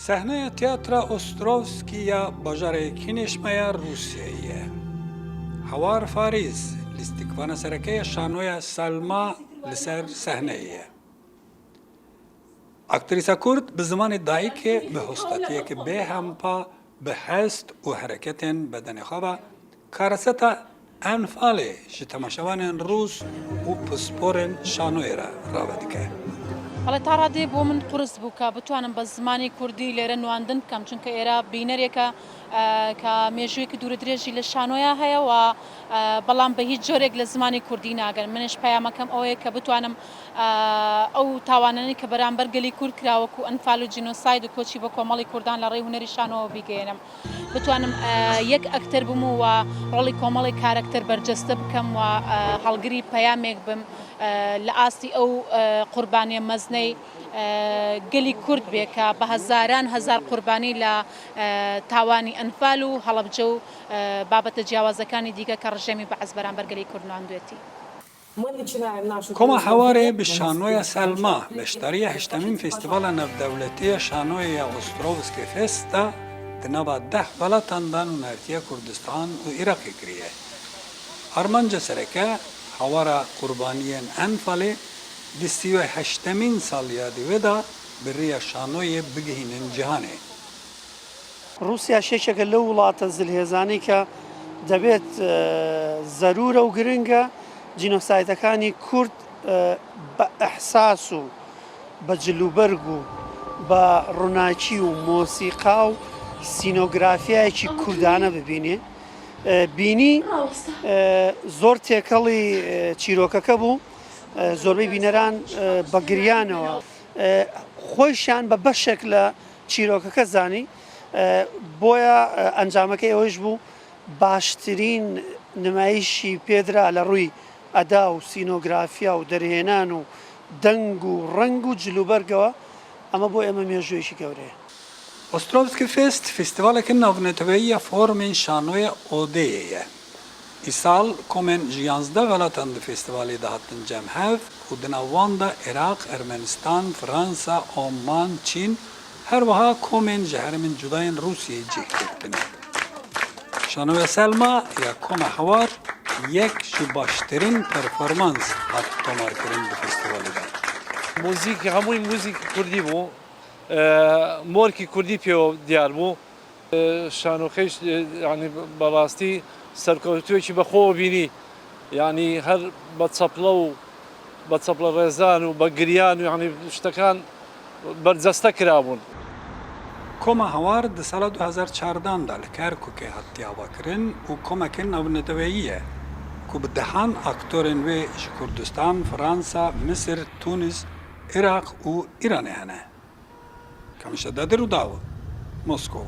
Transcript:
صحنه تئاتر اوستروفسکیا باجار کینشمایا روسیاییه. هوار فاریز لاستیکوان سرکه شانوی سلما لسر صحنه ایه. اکتریسا کرد به زمان دایک به هستاتیه که به همپا به هست و حرکتن بدن خوابه کارستا انفاله شتماشوان روس و پسپورن شانوی را ودیکه. حالا تا ڕادێ بۆ من قورس بوو کە بتوانم بە زمانی کوردی لێرە نواندن بکەم چونکە ئێرە بینەرێکە کە مێژوویەکی دوورە درێژی لە شانۆیە هەیە و بەڵام بە هیچ جۆرێک لە زمانی کوردی ناگەن منش پەیامەکەم ئەوەیە کە بتوانم ئەو تاوانانی کە بەرامبەر گەلی کورد کراوەکو ئەنفال و جینۆساید و کۆچی بە کۆمەڵی کوردان لە ڕێی هونەری شانۆوە بیگەێنم بتوانم یەک ئەکتەر بم و ڕۆڵی کۆمەڵی کارەکتەر بەرجەستە بکەم و هەڵگری پەیامێک بم لە ئاستی ئەو قوربانیە مەزنەی گەلی کورد بێ کە بە هەزار قوربانی لە تاوانی ئەنفال و هەڵەبجە و بابەتە جیاوازەکانی دیکە کە ڕژێمی بەعەز بەرامبەر گەلی کورد نواندوێتی. كما حواري بالشانوية سلما بشترية هشتمين فيستيفال نفدولتية شانوية أوستروفسكي فيستا تنبا 10 بلاتان دانو نارتية كردستان و إراقي كريه. أرمانجا سركة حوارا قربانيين أنفالي دستيوه هشتمين ساليا ديودا بريا شانوية بگهينن جهاني. روسيا شيشك لو وڵاتە زلهێزانی کە دەبێت زەرورە و گرنگە جینۆسایدەکانی کورد بە ئەحساس و بە جلوبەرگ و بە ڕووناکی و مۆسیقا و سینۆگرافیایەکی کوردانە ببینێ. بینی زۆر تێکەڵی چیرۆکەکە بوو زۆربەی بینەران بە گریانەوە خۆیشان بە بەشێک لە چیرۆکەکە زانی بۆیە ئەنجامەکەی ئەوەش بوو باشترین نمایشی پێدرا لە ڕووی ئەدا و سینۆگرافیا و دەرهێنان و دەنگ و ڕنگ و جلوبەرگەوە ئەمە بۆ ئێمە مێژوویەکی گەورەیە. أوستروفسكي فيست فيستيفالك نافنتوية فورمين شانوية أودية. إسال كومن جيانزدا غلطان فيستيفالي دهاتن جم هاف ودناواندا عراق أرمنستان فرنسا عمان چين هر وها كومن جهر من جداين روسيا جيكتن. شانوية سلما يا كوما حوار یک شباشترین پرفورمانس هات تمار کردن به فستیوال ده. موزیک همون موزیک کردی بو، مورکی کردی پیو دیار بو، شانوخیش یعنی براستی سرکوتوی چی بخو بینی، یعنی هر بتصپلا رزان و بگریان یعنی اشتکان برزسته کرابون. كما هوار د سال 2014 دال کرکوکه هاتیا وکرن و کما کن نوندویه کو بدهان اکتورن و کردستان فرانسا مصر تونس عراق و ایران هنه کمش دادر و داو مسکو